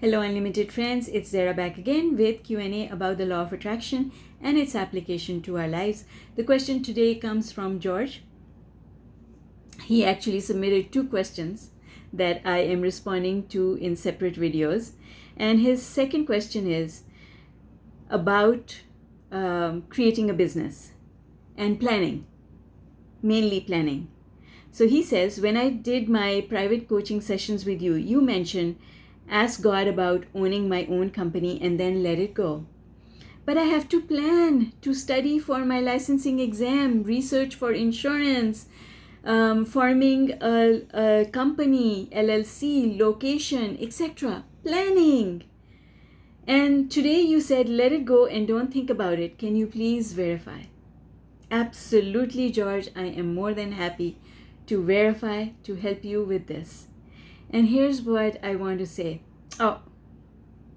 Hello Unlimited friends, it's Zara back again with Q&A about the law of attraction and its application to our lives. The question today comes from George. He actually submitted two questions that I am responding to in separate videos. And his second question is about creating a business and planning, mainly planning. So he says, when I did my private coaching sessions with you, you mentioned ask God about owning my own company and then let it go. But I have to plan to study for my licensing exam, research for insurance, forming a company, LLC, location, etc. Planning. And today you said, let it go and don't think about it. Can you please verify? Absolutely, George. I am more than happy to verify, to help you with this. And here's what I want to say. Oh,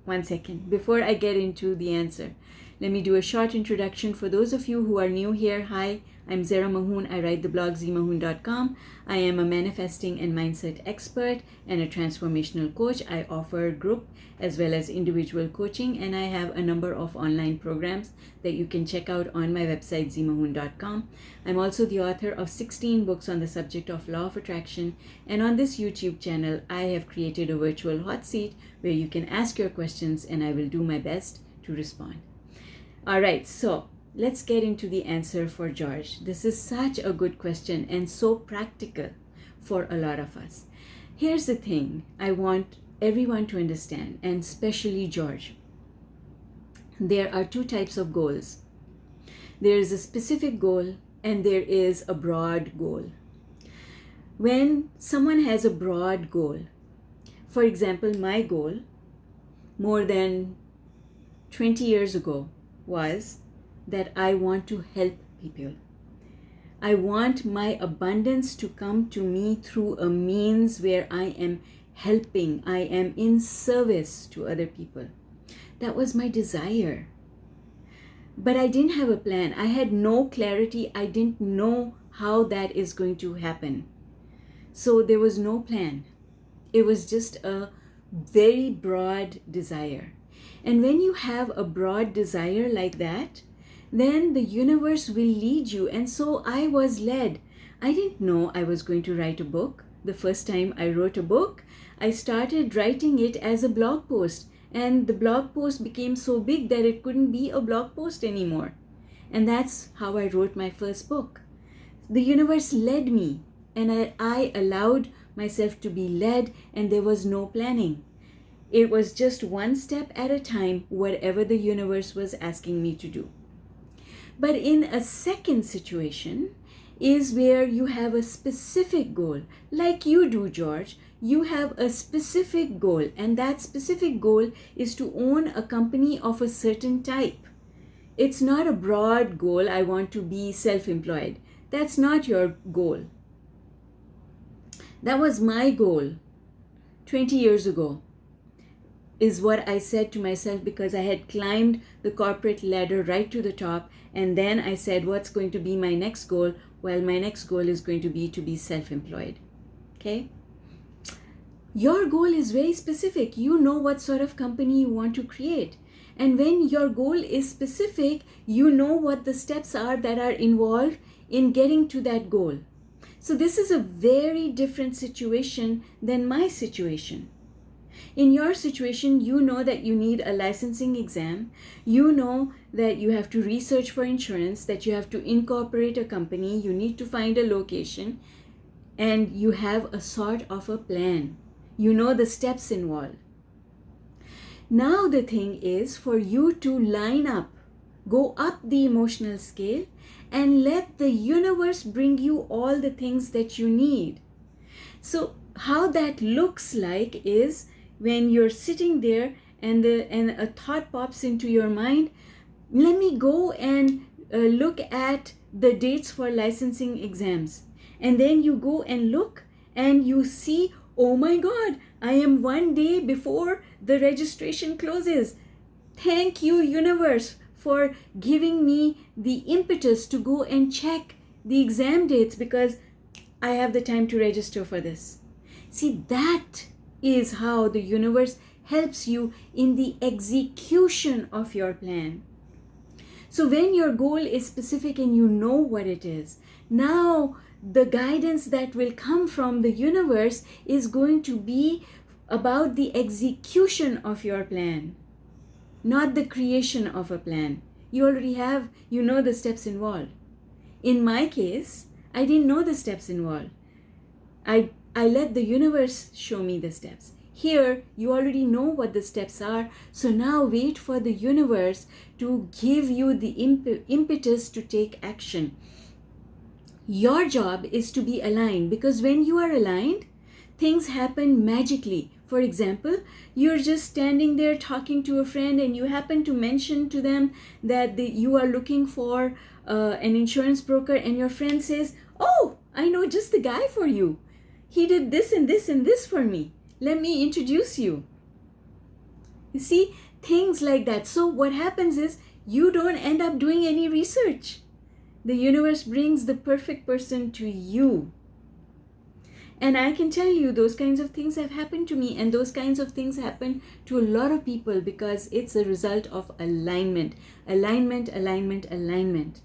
1 second. Before I get into the answer, let me do a short introduction for those of you who are new here. Hi, I'm Zara Mahoon. I write the blog zmahoon.com. I am a manifesting and mindset expert and a transformational coach. I offer group as well as individual coaching, and I have a number of online programs that you can check out on my website zmahoon.com. I'm also the author of 16 books on the subject of law of attraction, and on this YouTube channel I have created a virtual hot seat where you can ask your questions and I will do my best to respond. All right, so let's get into the answer for George. This is such a good question and so practical for a lot of us. Here's the thing I want everyone to understand, and especially George. There are two types of goals. There is a specific goal and there is a broad goal. When someone has a broad goal, for example, my goal more than 20 years ago was that I want to help people. I want my abundance to come to me through a means where I am helping, I am in service to other people. That was my desire. But I didn't have a plan. I had no clarity. I didn't know how that is going to happen. So there was no plan. It was just a very broad desire. And when you have a broad desire like that, then the universe will lead you. And so I was led. I didn't know I was going to write a book. The first time I wrote a book, I started writing it as a blog post. And the blog post became so big that it couldn't be a blog post anymore. And that's how I wrote my first book. The universe led me, and I allowed myself to be led, and there was no planning. It was just one step at a time, whatever the universe was asking me to do. But in a second situation is where you have a specific goal, like you do, George. You have a specific goal, and that specific goal is to own a company of a certain type. It's not a broad goal, I want to be self-employed. That's not your goal. That was my goal 20 years ago, is what I said to myself, because I had climbed the corporate ladder right to the top, and then I said, what's going to be my next goal? Well, my next goal is going to be self-employed. Okay? Your goal is very specific. You know what sort of company you want to create. And when your goal is specific, you know what the steps are that are involved in getting to that goal. So this is a very different situation than my situation. In your situation, you know that you need a licensing exam. You know that you have to research for insurance, that you have to incorporate a company, you need to find a location, and you have a sort of a plan. You know the steps involved. Now the thing is for you to line up, go up the emotional scale, and let the universe bring you all the things that you need. So how that looks like is when you're sitting there and a thought pops into your mind, let me go and look at the dates for licensing exams. And then you go and look and you see, oh my God, I am 1 day before the registration closes. Thank you, universe, for giving me the impetus to go and check the exam dates, because I have the time to register for this. See, that is how the universe helps you in the execution of your plan. So when your goal is specific and you know what it is, now the guidance that will come from the universe is going to be about the execution of your plan, not the creation of a plan. You already have, you know the steps involved. In my case, I didn't know the steps involved. I let the universe show me the steps. Here, you already know what the steps are, so now wait for the universe to give you the impetus to take action. Your job is to be aligned, because when you are aligned, things happen magically. For example, you're just standing there talking to a friend and you happen to mention to them that you are looking for an insurance broker, and your friend says, "Oh, I know just the guy for you. He did this and this and this for me. Let me introduce you." You see, things like that. So what happens is you don't end up doing any research. The universe brings the perfect person to you. And I can tell you those kinds of things have happened to me, and those kinds of things happen to a lot of people because it's a result of alignment. Alignment, alignment, alignment.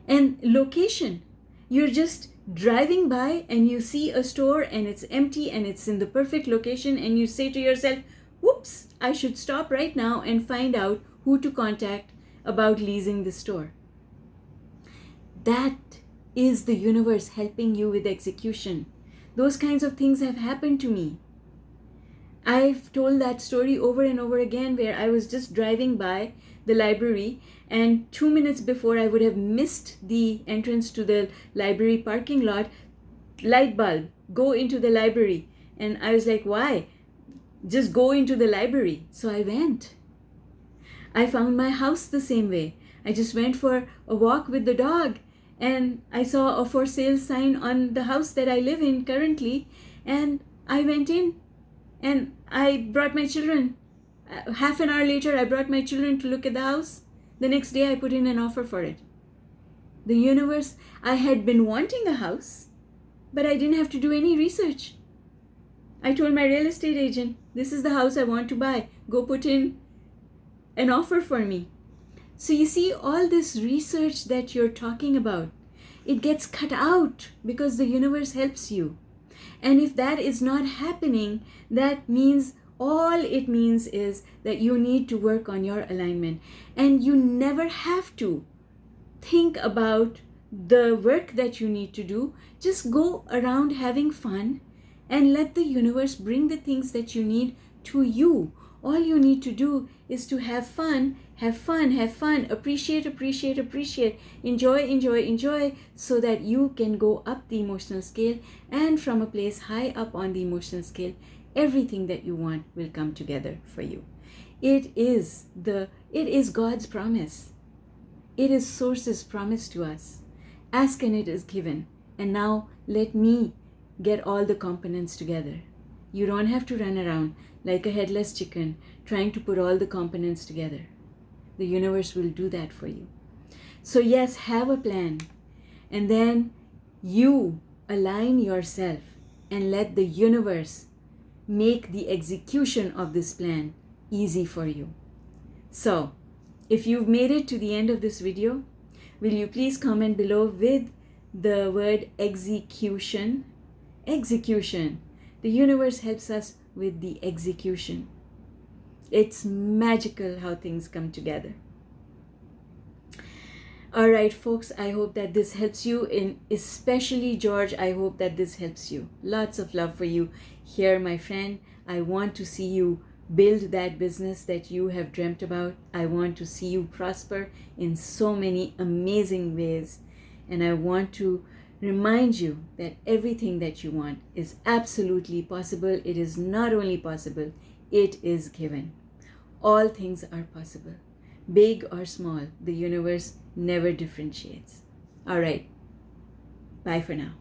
And location. You're just driving by and you see a store and it's empty and it's in the perfect location, and you say to yourself, "Whoops, I should stop right now and find out who to contact about leasing the store." That is the universe helping you with execution. Those kinds of things have happened to me. I've told that story over and over again, where I was just driving by the library, and 2 minutes before I would have missed the entrance to the library parking lot, light bulb, go into the library. And I was like, why? Just go into the library. So I went. I found my house the same way. I just went for a walk with the dog, and I saw a for sale sign on the house that I live in currently, and I went in and I brought my children. Half an hour later, I brought my children to look at the house. The next day, I put in an offer for it. The universe, I had been wanting a house, but I didn't have to do any research. I told my real estate agent, "This is the house I want to buy. Go put in an offer for me." So you see, all this research that you're talking about, it gets cut out because the universe helps you. And if that is not happening, that means all it means is that you need to work on your alignment. And you never have to think about the work that you need to do. Just go around having fun and let the universe bring the things that you need to you. All you need to do is to have fun, appreciate, enjoy, so that you can go up the emotional scale, and from a place high up on the emotional scale, everything that you want will come together for you. It is God's promise. It is Source's promise to us. Ask and it is given. And now let me get all the components together. You don't have to run around like a headless chicken trying to put all the components together. The universe will do that for you. So yes, have a plan, and then you align yourself and let the universe make the execution of this plan easy for you. So if you've made it to the end of this video, will you please comment below with the word execution? Execution. The universe helps us with the execution. It's magical how things come together. All right, folks, I hope that this helps you, especially George, I hope that this helps you. Lots of love for you here, my friend. I want to see you build that business that you have dreamt about. I want to see you prosper in so many amazing ways. And I want to remind you that everything that you want is absolutely possible. It is not only possible, it is given. All things are possible. Big or small, the universe never differentiates. All right. Bye for now.